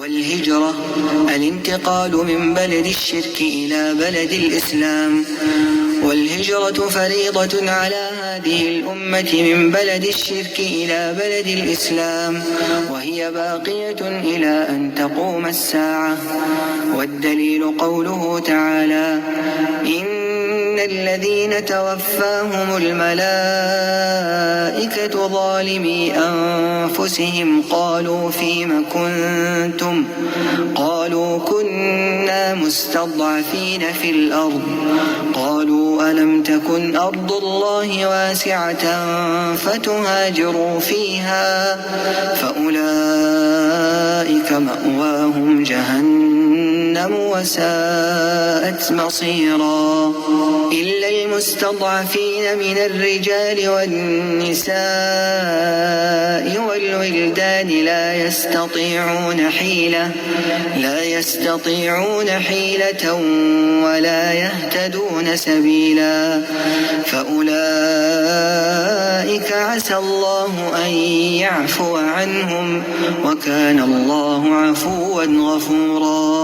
والهجرة الانتقال من بلد الشرك إلى بلد الإسلام. والهجرة فريضة على هذه الأمة من بلد الشرك إلى بلد الإسلام، وهي باقية إلى أن تقوم الساعة. والدليل قوله تعالى: إن الذين توفاهم الملائكة ظالمي أنفسهم قالوا فيم كنتم قالوا كنا مستضعفين في الأرض قالوا ألم تكن أرض الله واسعة فتهاجروا فيها فأولئك مأواهم جهنم وساءت مصيرا. إلا المستضعفين من الرجال والنساء والولدان لا يستطيعون حيلة ولا يهتدون سبيلا، فأولئك عسى الله أن يعفو عنهم وكان الله عفوا غفورا.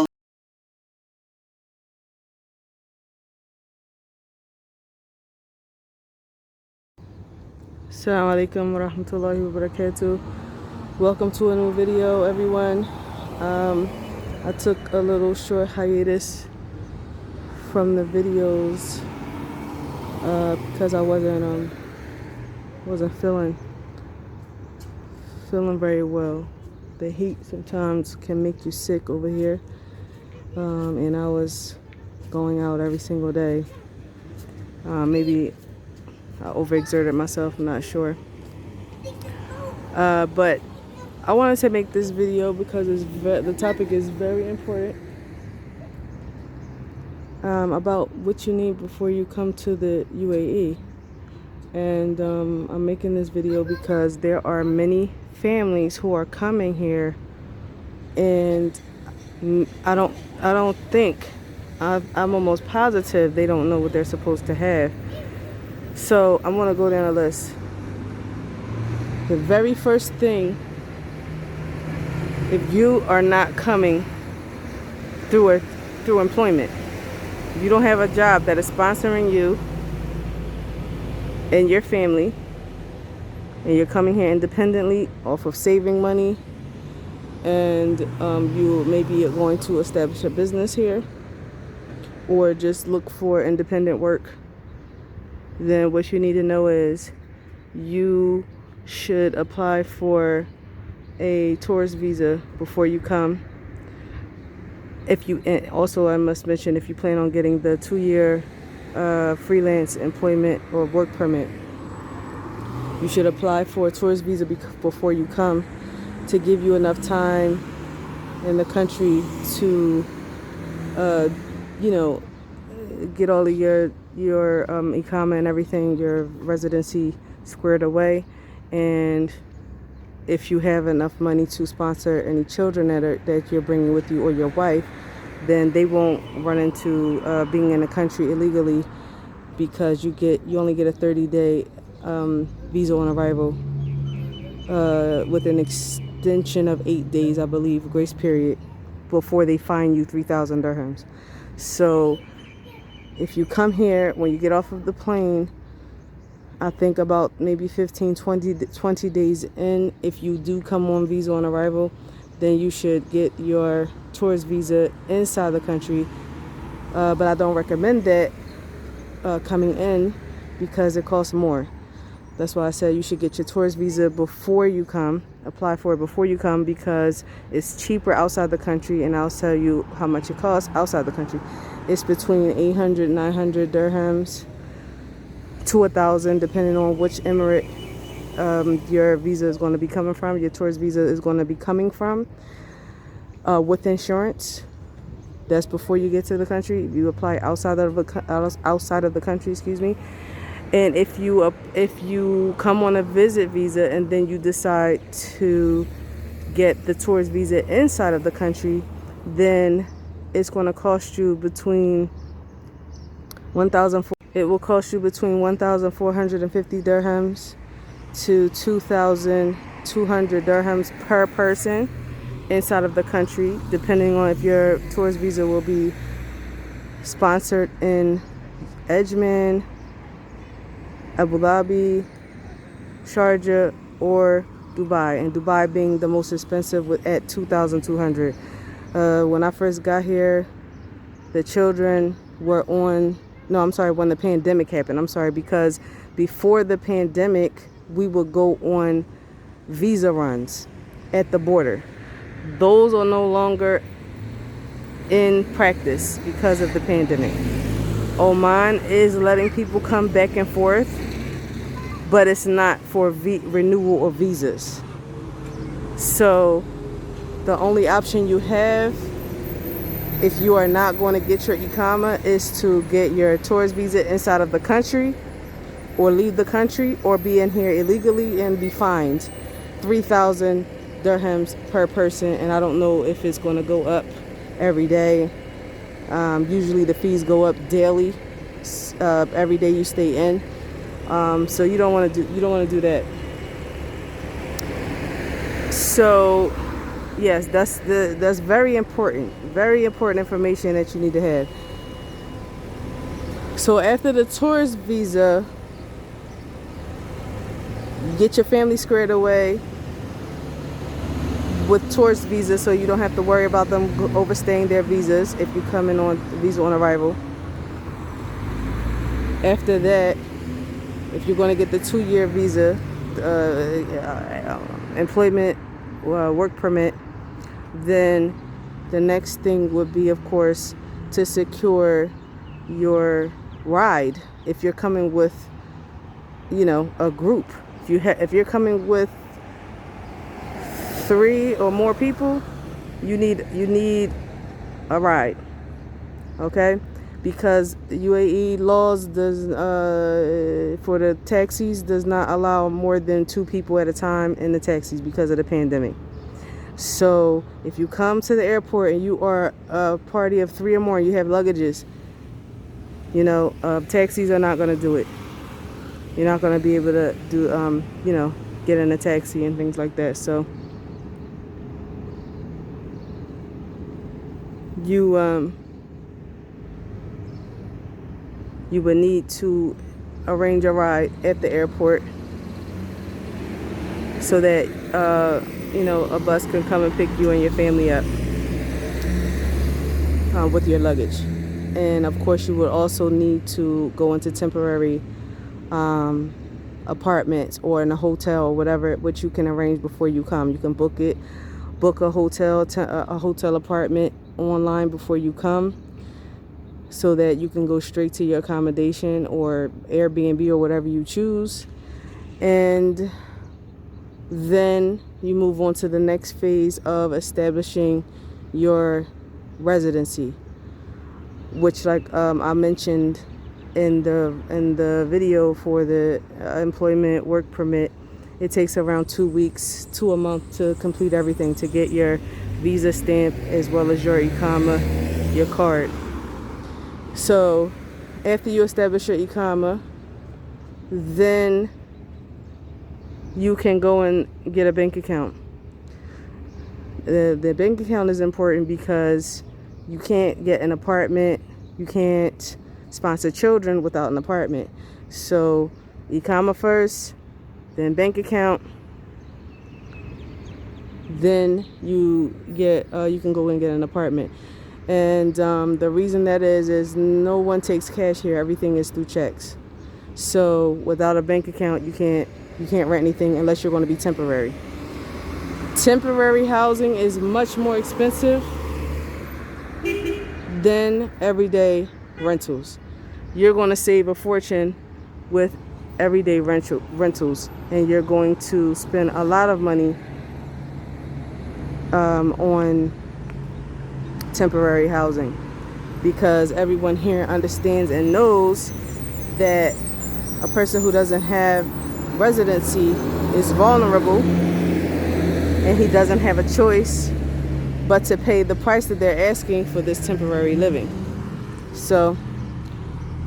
Assalamu alaikum wa rahmatullahi wa barakatuh. Welcome to a new video, everyone. I took a little short hiatus from the videos because I wasn't feeling very well. The heat sometimes can make you sick over here, and I was going out every single day. Maybe I overexerted myself, I'm not sure. But I wanted to make this video because the topic is very important about what you need before you come to the UAE. And I'm making this video because there are many families who are coming here, and I'm almost positive they don't know what they're supposed to have. So I'm going to go down a list. The very first thing, if you are not coming through employment, if you don't have a job that is sponsoring you and your family, and you're coming here independently off of saving money, and you maybe are going to establish a business here or just look for independent work, then what you need to know is you should apply for a tourist visa before you come. Also, I must mention, if you plan on getting the 2-year freelance employment or work permit, you should apply for a tourist visa before you come, to give you enough time in the country to get all of your iqama and everything, your residency, squared away. And if you have enough money to sponsor any children that you're bringing with you, or your wife, then they won't run into being in the country illegally, because you only get a 30-day visa on arrival with an extension of 8 days, I believe, grace period, before they fine you 3,000 dirhams. So if you come here, when you get off of the plane, I think about maybe 20 days in, if you do come on visa on arrival, then you should get your tourist visa inside the country. But I don't recommend that coming in, because it costs more. That's why I said you should get your tourist visa before you come, apply for it before you come, because it's cheaper outside the country. And I'll tell you how much it costs outside the country. It's between 800, 900 dirhams to 1,000, depending on which emirate your visa is going to be coming from, your tourist visa is going to be coming from, with insurance. That's before you get to the country. You apply outside of the country, excuse me. And if you come on a visit visa and then you decide to get the tourist visa inside of the country, then it's going to cost you between 1,450 dirhams to 2,200 dirhams per person. inside of the country, depending on if your tourist visa will be sponsored in Ajman, Abu Dhabi, Sharjah, or Dubai, and Dubai being the most expensive at $2,200. When I first got here, the children were on, no, I'm sorry, when the pandemic happened, I'm sorry, because before the pandemic, we would go on visa runs at the border. Those are no longer in practice because of the pandemic. Oman is letting people come back and forth, but it's not for renewal of visas. So the only option you have, if you are not going to get your Iqama, is to get your tourist visa inside of the country, or leave the country, or be in here illegally and be fined 3,000 dirhams per person. And I don't know if it's going to go up every day. Usually the fees go up daily, every day you stay in. So you don't want to do that. So yes, that's very important information that you need to have. So after the tourist visa, get your family squared away with tourist visas, so you don't have to worry about them overstaying their visas if you come in on visa on arrival. After that, if you're going to get the 2-year visa, employment work permit, then the next thing would be, of course, to secure your ride. If you're coming with, a group, if you're coming with 3 or more people, you need a ride, okay? Because the UAE laws for the taxis does not allow more than 2 people at a time in the taxis because of the pandemic. So if you come to the airport and you are a party of 3 or more, you have luggages, taxis are not going to do it. You're not going to be able to do, get in a taxi and things like that. So you would need to arrange a ride at the airport so that a bus can come and pick you and your family up with your luggage. And of course you would also need to go into temporary apartments or in a hotel or whatever, which you can arrange before you come. You can book a hotel apartment online before you come, so that you can go straight to your accommodation or Airbnb or whatever you choose. And then you move on to the next phase of establishing your residency, which, like I mentioned in the video for the employment work permit, it takes around 2 weeks to a month to complete everything, to get your visa stamp as well as your Iqama, your card. So after you establish your Iqama, then you can go and get a bank account. The bank account is important because you can't get an apartment, you can't sponsor children without an apartment. So Iqama first, then bank account, then you can go and get an apartment. And the reason that is no one takes cash here. Everything is through checks. So without a bank account, you can't rent anything unless you're going to be temporary. Temporary housing is much more expensive than everyday rentals. You're going to save a fortune with everyday rentals, and you're going to spend a lot of money on temporary housing, because everyone here understands and knows that a person who doesn't have residency is vulnerable, and he doesn't have a choice but to pay the price that they're asking for this temporary living. So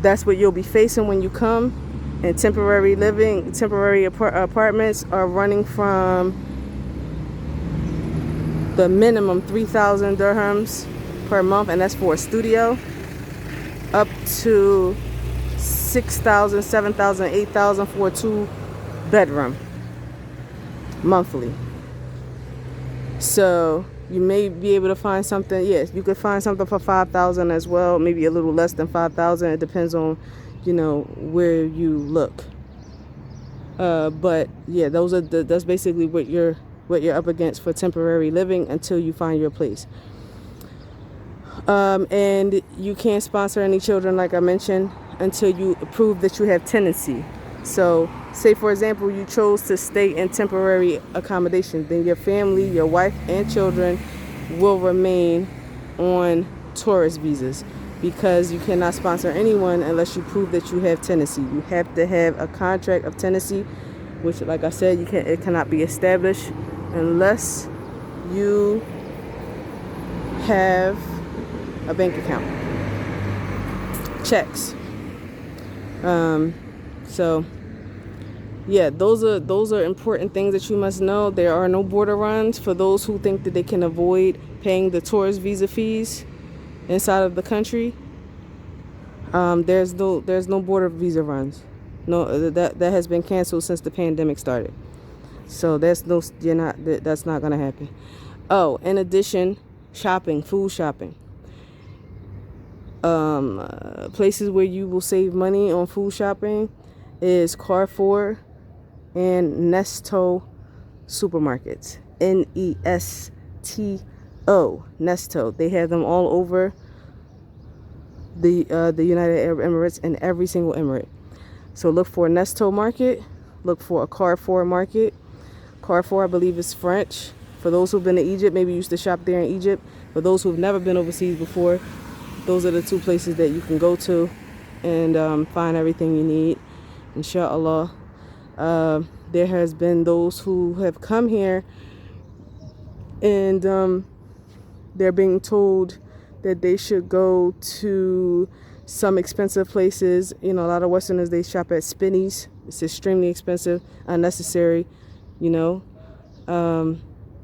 that's what you'll be facing when you come. And temporary apartments are running from the the minimum 3,000 dirhams per month, and that's for a studio, up to 6,000, 7,000, 8,000 for a 2-bedroom monthly. So you may be able to find something. Yes, you could find something for 5,000 as well, maybe a little less than 5,000. It depends on, where you look. But yeah, that's basically what you're up against for temporary living until you find your place. And you can't sponsor any children, like I mentioned, until you prove that you have tenancy. So say, for example, you chose to stay in temporary accommodation, then your family, your wife and children will remain on tourist visas, because you cannot sponsor anyone unless you prove that you have tenancy. You have to have a contract of tenancy, which, like I said, it cannot be established unless you have a bank account, checks. So yeah, those are important things that you must know. There are no border runs for those who think that they can avoid paying the tourist visa fees inside of the country. There's no border visa runs. No, that has been canceled since the pandemic started. So that's not going to happen. Oh, in addition, food shopping. Places where you will save money on food shopping is Carrefour and Nesto supermarkets. Nesto, Nesto. They have them all over the United Arab Emirates, in every single emirate. So look for a Nesto market. Look for a Carrefour market. Carrefour, I believe, is French. For those who've been to Egypt, maybe you used to shop there in Egypt. For those who've never been overseas before, those are the two places that you can go to and find everything you need, inshallah. There has been those who have come here and they're being told that they should go to some expensive places. A lot of Westerners, they shop at Spinneys. It's extremely expensive, unnecessary.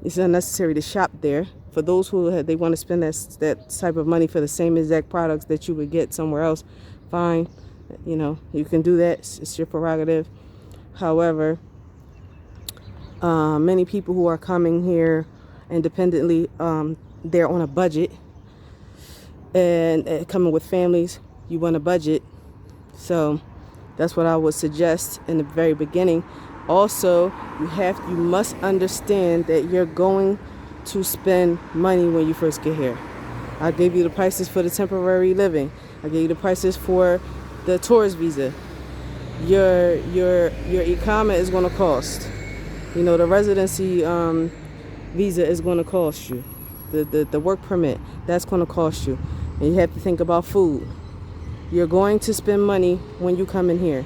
It's unnecessary to shop there. For those who they want to spend that type of money for the same exact products that you would get somewhere else, fine. You can do that. It's your prerogative. However, many people who are coming here independently, they're on a budget, and coming with families, you want a budget. So that's what I would suggest in the very beginning. Also, you must understand that you're going to spend money when you first get here. I gave you the prices for the temporary living. I gave you the prices for the tourist visa. Your iqama is going to cost. The residency visa is going to cost you. The work permit, that's going to cost you. And you have to think about food. You're going to spend money when you come in here.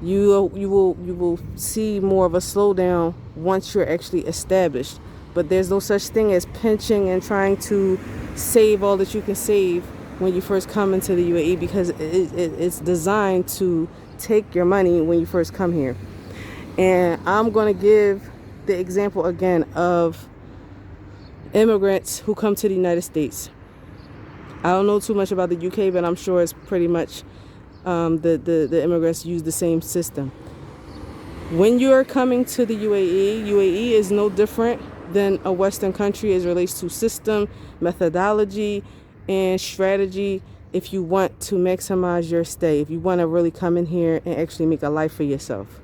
You will see more of a slowdown once you're actually established. But there's no such thing as pinching and trying to save all that you can save when you first come into the UAE, because it's designed to take your money when you first come here. And I'm going to give the example again of immigrants who come to the United States. I don't know too much about the UK, but I'm sure it's pretty much the immigrants use the same system. When you're coming to the UAE is no different than a Western country as it relates to system, methodology, and strategy. If you want to maximize your stay, if you want to really come in here and actually make a life for yourself.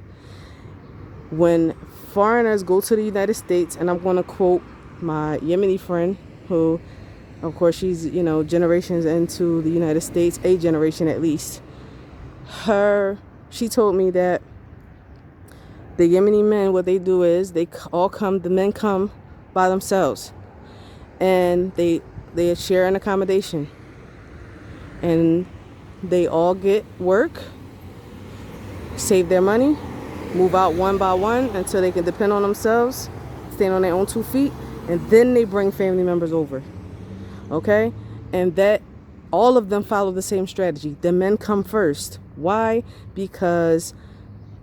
When foreigners go to the United States, and I'm going to quote my Yemeni friend, who, of course, she's, generations into the United States, a generation at least. She told me that the Yemeni men, what they do is the men come by themselves, and they share an accommodation, and they all get work, save their money, move out one by one until they can depend on themselves, stand on their own 2 feet, and then they bring family members over. Okay? And that all of them follow the same strategy. The men come first. Why? Because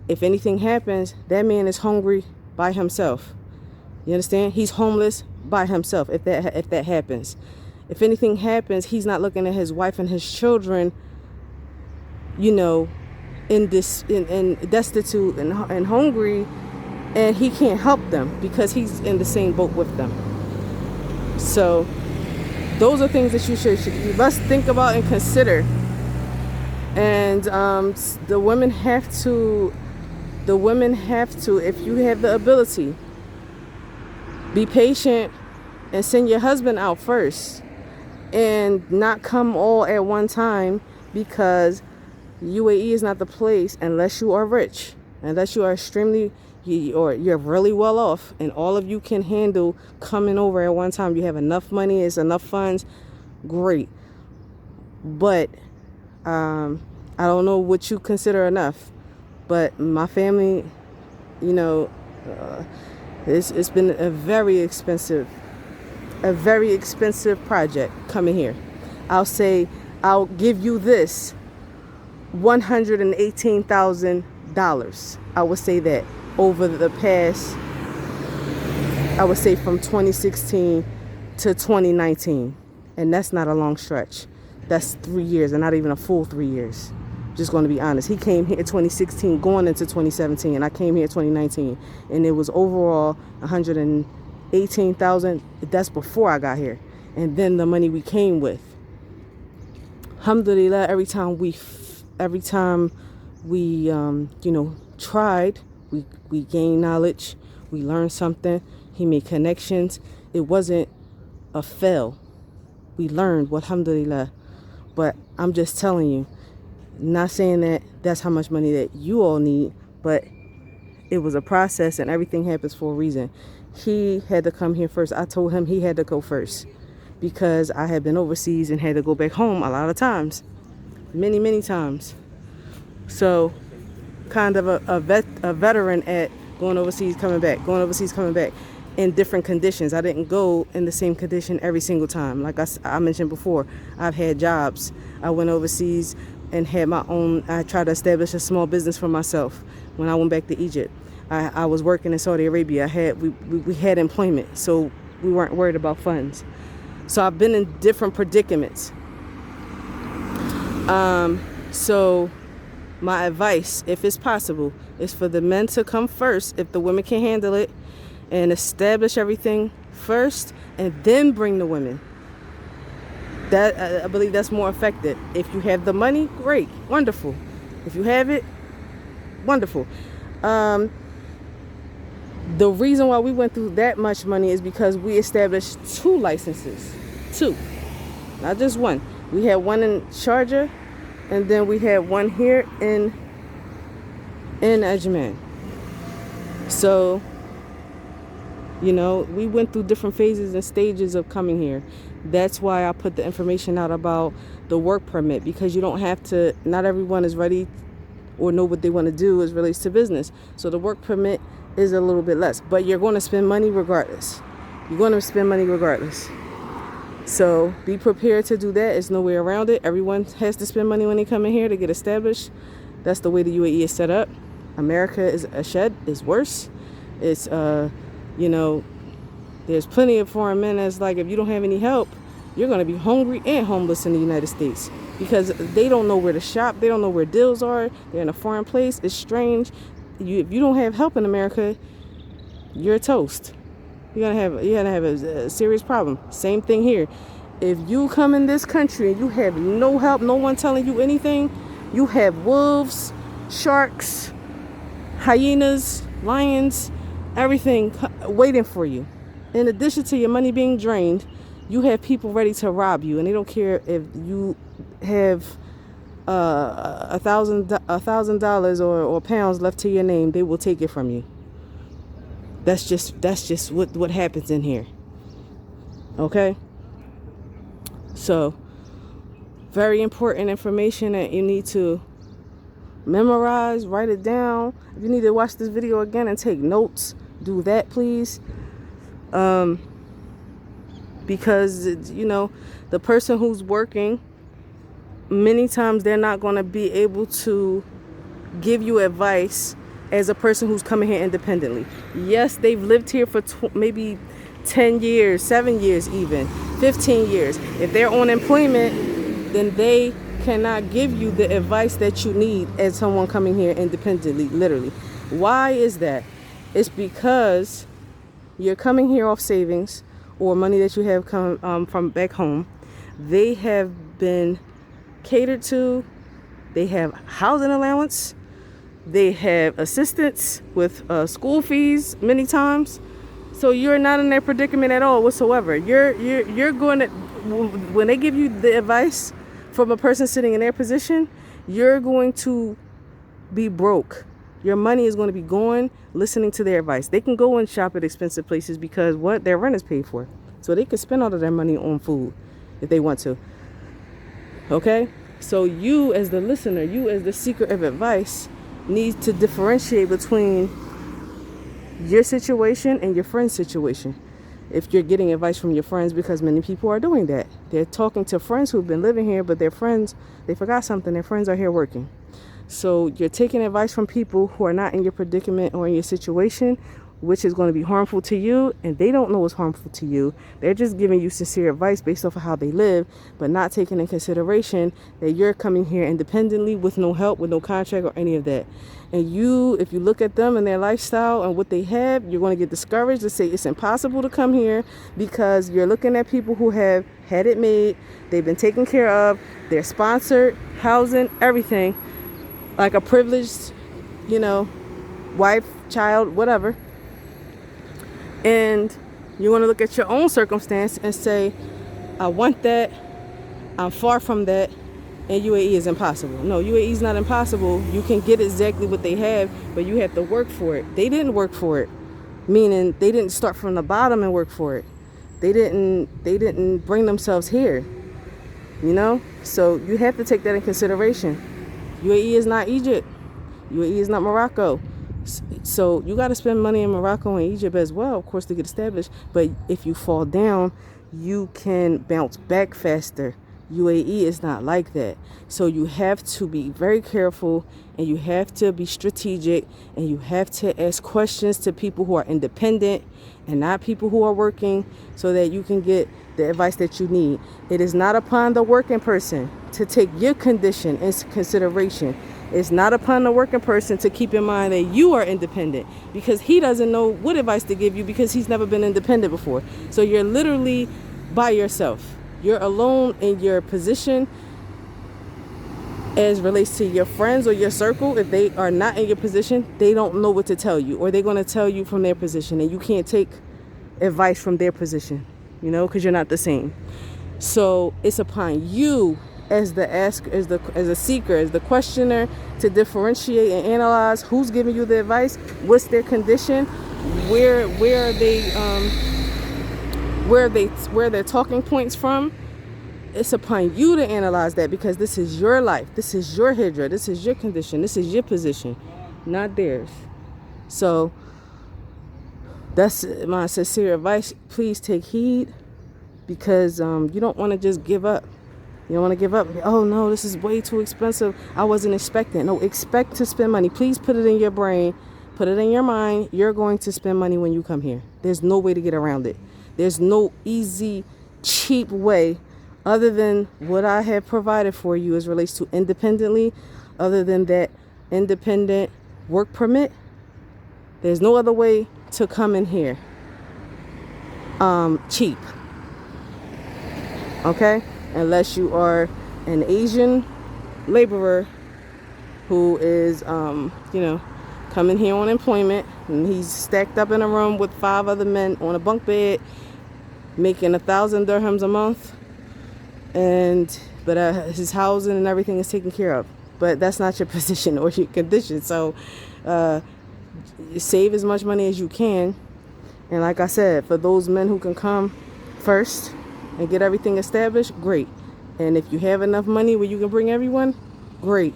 if anything happens, that man is hungry by himself. You understand? He's homeless by himself if that happens. If anything happens, he's not looking at his wife and his children, in destitute and hungry, and he can't help them because he's in the same boat with them. So those are things that you must think about and consider. And the women have to, if you have the ability, be patient and send your husband out first and not come all at one time, because UAE is not the place unless you are rich, unless you are or you're really well off and all of you can handle coming over at one time. You have enough money, it's enough funds, great. But I don't know what you consider enough, but my family, it's been a very expensive project coming here. I'll give you this, $118,000. I would say that over the past, I would say from 2016 to 2019. And that's not a long stretch. That's 3 years, and not even a full 3 years. Just going to be honest. He came here in 2016, going into 2017, and I came here in 2019. And it was overall $118,000. That's before I got here. And then the money we came with. Alhamdulillah, every time we tried, we gained knowledge, we learned something. He made connections. It wasn't a fail. We learned, alhamdulillah. But I'm just telling you, not saying that that's how much money that you all need, but it was a process and everything happens for a reason. He had to come here first. I told him he had to go first because I had been overseas and had to go back home a lot of times, many times. So kind of a veteran at going overseas, coming back in different conditions. I didn't go in the same condition every single time. Like I mentioned before, I've had jobs. I went overseas and had my own, I tried to establish a small business for myself when I went back to Egypt. I was working in Saudi Arabia. We had employment, so we weren't worried about funds. So I've been in different predicaments. So my advice, if it's possible, is for the men to come first, if the women can handle it, and establish everything first, and then bring the women. That I believe that's more effective. If you have the money, great, wonderful. If you have it, wonderful. The reason why we went through that much money is because we established 2 licenses. 2, not just one. We had one in Sharjah, and then we had one here in Ajman. So, we went through different phases and stages of coming here. That's why I put the information out about the work permit, because you don't have to, not everyone is ready or know what they want to do as relates to business. So the work permit is a little bit less, but you're going to spend money regardless. So be prepared to do that. There's no way around it. Everyone has to spend money when they come in here to get established. That's the way the UAE is set up. America is worse. It's, there's plenty of foreign men that's like, if you don't have any help, you're going to be hungry and homeless in the United States, because they don't know where to shop. They don't know where deals are. They're in a foreign place. It's strange. If you don't have help in America, you're toast. You're gonna have a serious problem. Same thing here. If you come in this country and you have no help, no one telling you anything, you have wolves, sharks, hyenas, lions, everything waiting for you. In addition to your money being drained, you have people ready to rob you, and they don't care if you have $1,000 or pounds left to your name. They will take it from you. That's just what happens in here. Okay? So, very important information that you need to memorize, write it down. If you need to watch this video again and take notes, do that, please. Because, the person who's working, many times they're not going to be able to give you advice as a person who's coming here independently. Yes, they've lived here for maybe 10 years, 7 years even, 15 years. If they're on employment, then they cannot give you the advice that you need as someone coming here independently, literally. Why is that? It's because you're coming here off savings or money that you have come from back home. They have been catered to. They have housing allowance. They have assistance with school fees many times. So you're not in that predicament at all whatsoever. You're going to, when they give you the advice from a person sitting in their position, you're going to be broke. Your money is going to be going listening to their advice. They can go and shop at expensive places because what their rent is paid for. So they can spend all of their money on food if they want to. Okay? So you as the listener, you as the seeker of advice, need to differentiate between your situation and your friend's situation. If you're getting advice from your friends, because many people are doing that. They're talking to friends who've been living here, but their friends, they forgot something. Their friends are here working. So you're taking advice from people who are not in your predicament or in your situation, which is going to be harmful to you, and they don't know what's harmful to you. They're just giving you sincere advice based off of how they live, but not taking in consideration that you're coming here independently with no help, with no contract or any of that. And you, if you look at them and their lifestyle and what they have, you're going to get discouraged to say it's impossible to come here because you're looking at people who have had it made, they've been taken care of, they're sponsored, housing, everything, like a privileged, wife, child, whatever. And you want to look at your own circumstance and say, I want that, I'm far from that, and UAE is impossible. No, UAE is not impossible. You can get exactly what they have, but you have to work for it. They didn't work for it, meaning they didn't start from the bottom and work for it. They didn't bring themselves here, So you have to take that in consideration. UAE is not Egypt. UAE is not Morocco. So you got to spend money in Morocco and Egypt as well, of course, to get established. But if you fall down, you can bounce back faster. UAE is not like that. So you have to be very careful, and you have to be strategic, and you have to ask questions to people who are independent and not people who are working, so that you can get the advice that you need. It is not upon the working person to take your condition into consideration. It's not upon the working person to keep in mind that you are independent, because he doesn't know what advice to give you because he's never been independent before. So you're literally by yourself. You're alone in your position as relates to your friends or your circle. If they are not in your position, they don't know what to tell you, or they're going to tell you from their position, and you can't take advice from their position, because you're not the same. So it's upon you as the asker, as a seeker, as the questioner, to differentiate and analyze who's giving you the advice, what's their condition, where are their talking points from. It's upon you to analyze that, because this is your life, this is your hijrah, this is your condition, this is your position, not theirs. So that's my sincere advice. Please take heed, because you don't want to just give up. You don't want to give up. Oh no, this is way too expensive. I wasn't expecting. No, expect to spend money. Please put it in your brain. Put it in your mind. You're going to spend money when you come here. There's no way to get around it. There's no easy, cheap way other than what I have provided for you as relates to independently, other than that independent work permit. There's no other way to come in here cheap. Okay? Unless you are an Asian laborer who is, coming here on employment, and he's stacked up in a room with 5 other men on a bunk bed, making 1,000 dirhams a month, but his housing and everything is taken care of. But that's not your position or your condition. So save as much money as you can. And like I said, for those men who can come first and get everything established, great. And if you have enough money where you can bring everyone, great.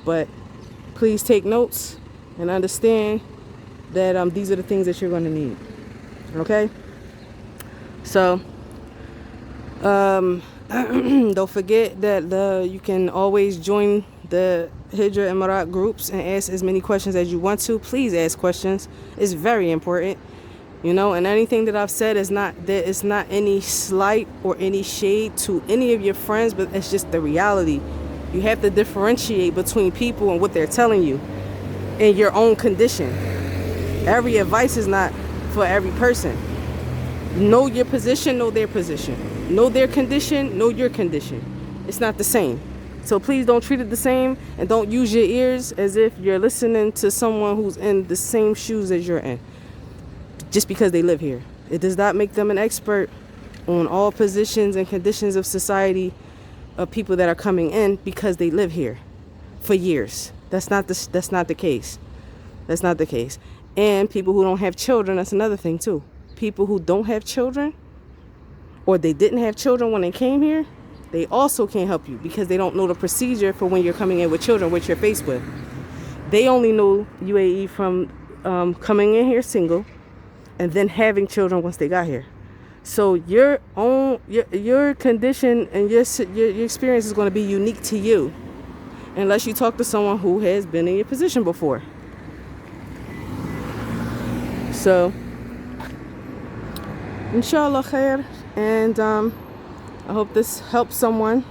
But please take notes and understand that these are the things that you're going to need. Okay? So don't forget that you can always join the Hijrah Emirat groups and ask as many questions as you want to. Please ask questions. It's very important. You know, and anything that I've said is not any slight or any shade to any of your friends, but it's just the reality. You have to differentiate between people and what they're telling you in your own condition. Every advice is not for every person. Know your position, know their position. Know their condition, know your condition. It's not the same. So please don't treat it the same, and don't use your ears as if you're listening to someone who's in the same shoes as you're in. Just because they live here. It does not make them an expert on all positions and conditions of society of people that are coming in because they live here for years. That's not the case. That's not the case. And people who don't have children, that's another thing too. People who don't have children, or they didn't have children when they came here, they also can't help you because they don't know the procedure for when you're coming in with children, which you're faced with. They only know UAE from coming in here single and then having children once they got here. So your condition and your experience is going to be unique to you unless you talk to someone who has been in your position before. So, inshallah khair, and I hope this helps someone,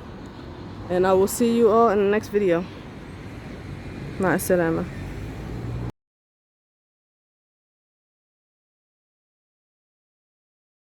and I will see you all in the next video. Ma'as salama.